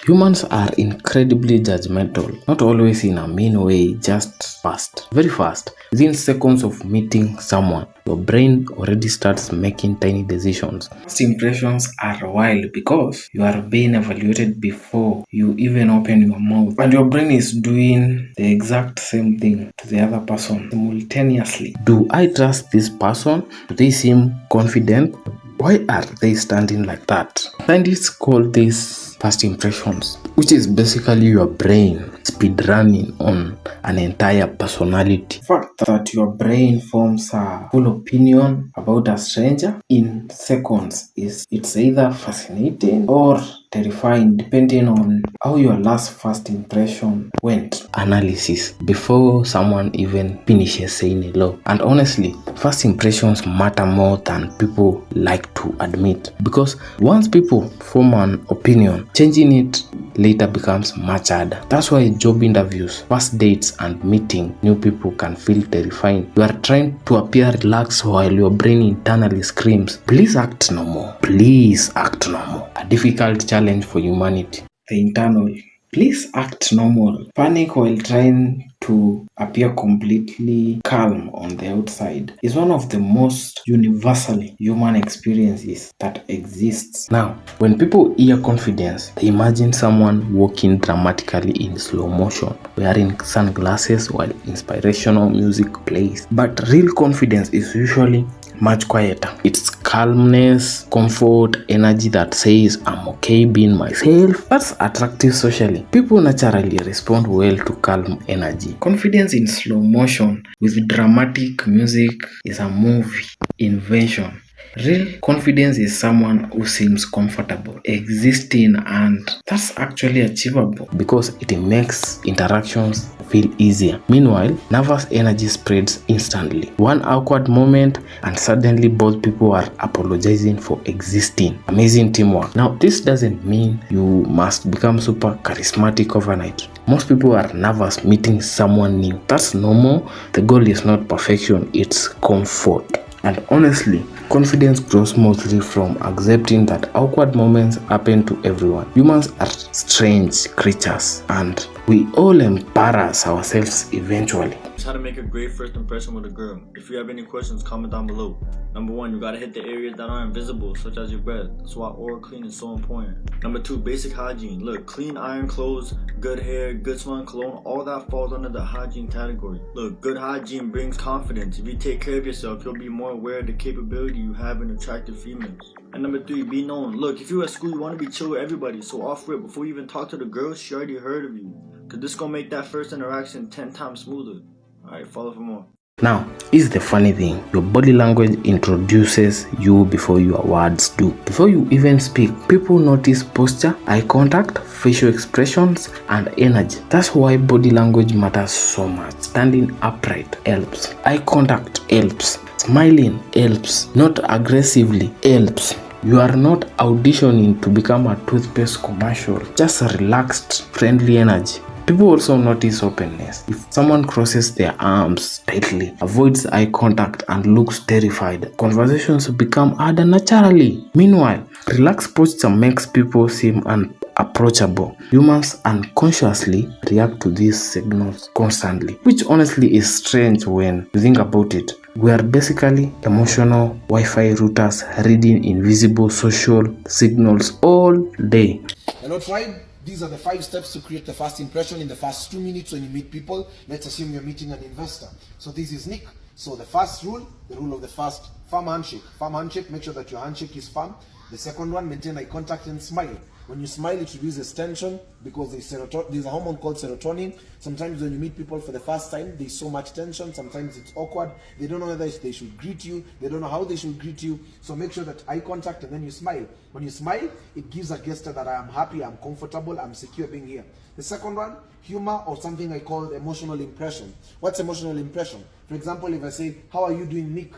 Humans are incredibly judgmental, not always in a mean way, just fast. Very fast. Within seconds of meeting someone, your brain already starts making tiny decisions. First impressions are wild because you are being evaluated before you even open your mouth, and your brain is doing the exact same thing to the other person simultaneously. Do I trust this person? Do they seem confident? Why are they standing like that? Scientists call this first impressions, which is basically your brain speed running on an entire personality. The fact that your brain forms a full opinion about a stranger in seconds is it's either fascinating or terrifying depending on how your last first impression went. Analysis before someone even finishes saying hello. And honestly, first impressions matter more than people like to admit, because once people form an opinion, changing it later becomes much harder. That's why job interviews, first dates, and meeting new people can feel terrifying. You are trying to appear relaxed while your brain internally screams, please act normal. Please act normal. A difficult challenge for humanity. The internal. Please act normal. Panic while trying to appear completely calm on the outside is one of the most universally human experiences that exists. Now, when people hear confidence, they imagine someone walking dramatically in slow motion, wearing sunglasses while inspirational music plays. But real confidence is usually much quieter. It's calmness, comfort, energy that says, I'm okay being myself. That's attractive socially. People naturally respond well to calm energy. Confidence in slow motion with dramatic music is a movie invention. Real confidence is someone who seems comfortable existing, and that's actually achievable because it makes interactions feel easier. Meanwhile, nervous energy spreads instantly. One awkward moment and suddenly both people are apologizing for existing. Amazing teamwork. Now, this doesn't mean you must become super charismatic overnight. Most people are nervous meeting someone new. That's normal. The goal is not perfection, it's comfort. And honestly, confidence grows mostly from accepting that awkward moments happen to everyone. Humans are strange creatures, and we all embarrass ourselves eventually. How to make a great first impression with a girl. If you have any questions, comment down below. Number 1, you gotta hit the areas that are invisible, such as your breath. That's why oral clean is so important. Number 2, basic hygiene. Look, clean iron clothes, good hair, good smelling cologne, all that falls under the hygiene category. Look, good hygiene brings confidence. If you take care of yourself, you'll be more aware of the capability you have in attractive females. And number 3, be known. Look, if you're at school, you want to be chill with everybody, so off rip, before you even talk to the girl, she already heard of you. Cause this gonna make that first interaction 10 times smoother. Alright, follow for more. Now, here's the funny thing. Your body language introduces you before your words do. Before you even speak, people notice posture, eye contact, facial expressions, and energy. That's why body language matters so much. Standing upright helps. Eye contact helps. Smiling helps. Not aggressively helps. You are not auditioning to become a toothpaste commercial. Just a relaxed, friendly energy. People also notice openness. If someone crosses their arms tightly, avoids eye contact, and looks terrified, conversations become harder naturally. Meanwhile, relaxed posture makes people seem unapproachable. Humans unconsciously react to these signals constantly, which honestly is strange when you think about it. We are basically emotional Wi-Fi routers reading invisible social signals all day. Hello tribe, these are the 5 steps to create the first impression in the first 2 minutes when you meet people. Let's assume you're meeting an investor. So this is Nick. So the first rule, the rule of the first, firm handshake. Firm handshake, make sure that your handshake is firm. The second one, maintain eye contact and smile. When you smile, it reduces tension because there's a hormone called serotonin. Sometimes when you meet people for the first time, there's so much tension. Sometimes it's awkward. They don't know whether they should greet you. They don't know how they should greet you. So make sure that eye contact and then you smile. When you smile, it gives a gesture that I am happy, I'm comfortable, I'm secure being here. The second one, humor, or something I call emotional impression. What's emotional impression? For example, if I say, how are you doing, Nick?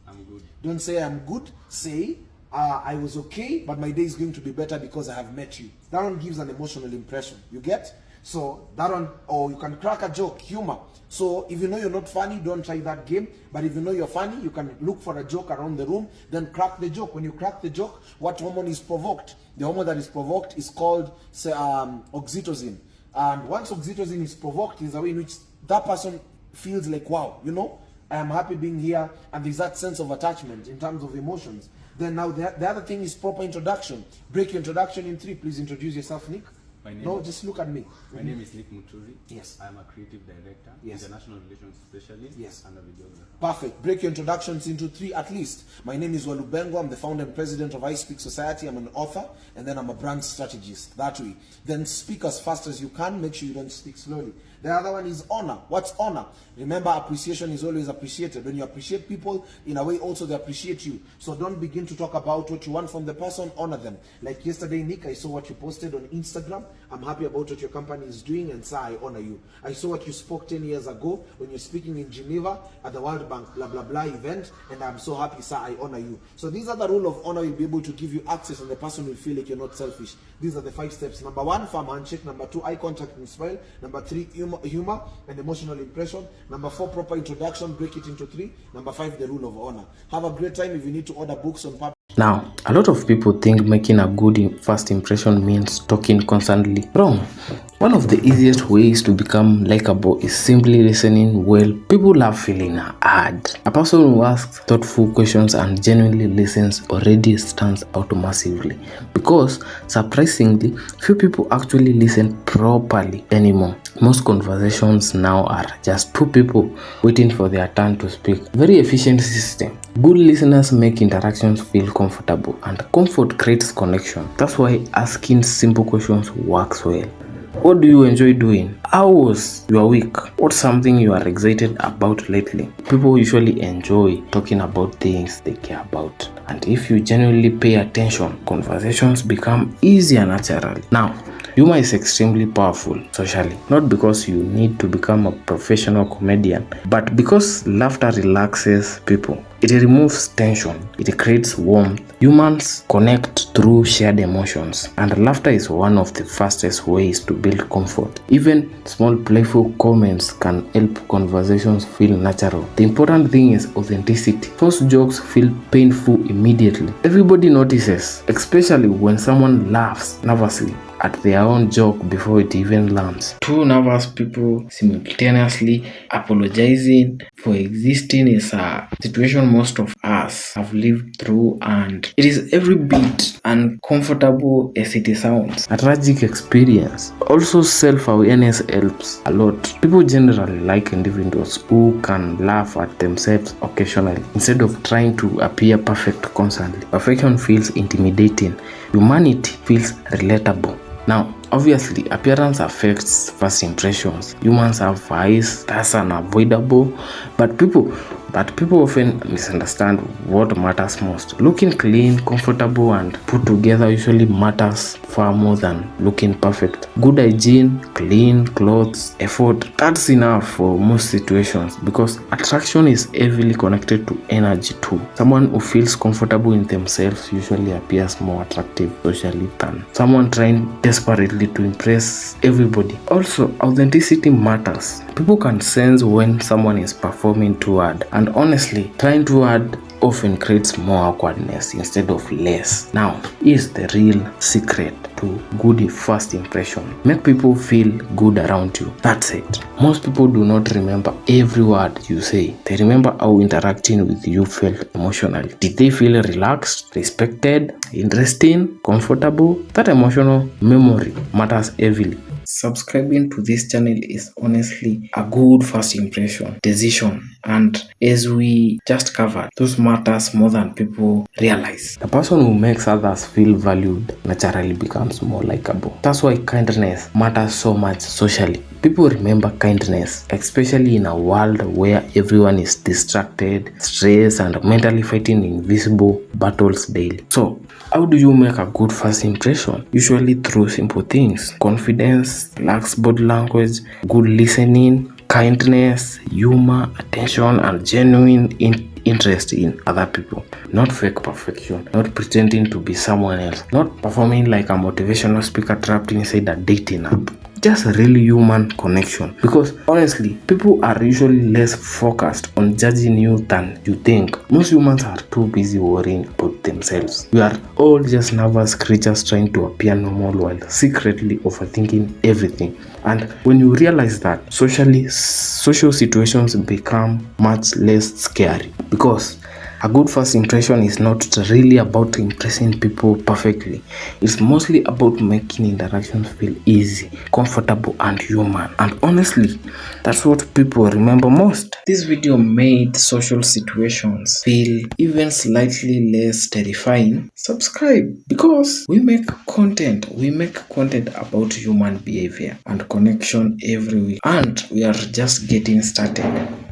I'm good. Don't say I'm good, say I was okay, but my day is going to be better because I have met you. That one gives an emotional impression. You get? So that one, or you can crack a joke, humor. So if you know you're not funny, don't try that game. But if you know you're funny, you can look for a joke around the room, then crack the joke. When you crack the joke, what hormone is provoked? The hormone that is provoked is called oxytocin. And once oxytocin is provoked, is a way in which that person feels like, wow, you know, I am happy being here, and there's that sense of attachment in terms of emotions. Then now the other thing is proper introduction. Break your introduction in 3. Please introduce yourself, Nick. No, just look at me. My name is Nick Muturi. Yes. I'm a creative director, Yes. international relations specialist, Yes. and a videographer. Perfect. Break your introductions into 3 at least. My name is Walubengo. I'm the founder and president of I Speak Society. I'm an author, and then I'm a brand strategist. That way. Then speak as fast as you can. Make sure you don't speak slowly. The other one is honor. What's honor? Remember, appreciation is always appreciated. When you appreciate people, in a way also they appreciate you. So don't begin to talk about what you want from the person, honor them. Like yesterday, Nick, I saw what you posted on Instagram. I'm happy about what your company is doing, and sir, I honor you. I saw what you spoke 10 years ago when you're speaking in Geneva at the World Bank blah blah blah event, and I'm so happy, sir, I honor you. So these are the rule of honor will be able to give you access, and the person will feel like you're not selfish. These are the 5 steps. Number 1, firm handshake. Number 2, eye contact and smile. Number 3, humor and emotional impression. Number 4, proper introduction. Break it into 3. Number 5, the rule of honor. Have a great time. If you need to order books on paper. Now, a lot of people think making a good first impression means talking constantly. Wrong. One of the easiest ways to become likable is simply listening well. People love feeling heard. A person who asks thoughtful questions and genuinely listens already stands out massively, because surprisingly, few people actually listen properly anymore. Most conversations now are just 2 people waiting for their turn to speak. Very efficient system. Good listeners make interactions feel comfortable, and comfort creates connection. That's why asking simple questions works well. What do you enjoy doing? How was your week? What's something you are excited about lately? People usually enjoy talking about things they care about. And if you genuinely pay attention, conversations become easier naturally. Now, humor is extremely powerful socially, not because you need to become a professional comedian, but because laughter relaxes people. It removes tension. It creates warmth. Humans connect through shared emotions, and laughter is one of the fastest ways to build comfort. Even small playful comments can help conversations feel natural. The important thing is authenticity. Forced jokes feel painful immediately. Everybody notices, especially when someone laughs nervously at their own joke before it even lands. 2 nervous people simultaneously apologizing for existing is a situation most of us have lived through, and it is every bit uncomfortable as it sounds. A tragic experience. Also, self-awareness helps a lot. People generally like individuals who can laugh at themselves occasionally instead of trying to appear perfect constantly. Perfection feels intimidating. Humanity feels relatable. Now, obviously, appearance affects first impressions. Humans have eyes, that's unavoidable, but people often misunderstand what matters most. Looking clean, comfortable, and put together usually matters far more than looking perfect. Good hygiene, clean clothes, effort, that's enough for most situations, because attraction is heavily connected to energy too. Someone who feels comfortable in themselves usually appears more attractive socially than someone trying desperately to impress everybody. Also, authenticity matters. People can sense when someone is performing too hard, and honestly, trying too hard often creates more awkwardness instead of less. Now, here's the real secret to good first impression. Make people feel good around you. That's it. Most people do not remember every word you say. They remember how interacting with you felt emotionally. Did they feel relaxed, respected, interesting, comfortable? That emotional memory matters heavily. Subscribing to this channel is honestly a good first impression decision, and as we just covered, those matters more than people realize. The person who makes others feel valued naturally becomes more likable. That's why kindness matters so much socially. People remember kindness, especially in a world where everyone is distracted, stressed, and mentally fighting invisible battles daily. So, how do you make a good first impression? Usually through simple things: confidence, relaxed body language, good listening, kindness, humor, attention, and genuine interest in other people. Not fake perfection, not pretending to be someone else, not performing like a motivational speaker trapped inside a dating app. just really human connection. Because honestly, people are usually less focused on judging you than you think. Most humans are too busy worrying about themselves. We are all just nervous creatures trying to appear normal while secretly overthinking everything. And when you realize that, social situations become much less scary. Because a good first impression is not really about impressing people perfectly. It's mostly about making interactions feel easy, comfortable, and human. And honestly, that's what people remember most. This video made social situations feel even slightly less terrifying. Subscribe, because we make content about human behavior and connection every week, and we are just getting started.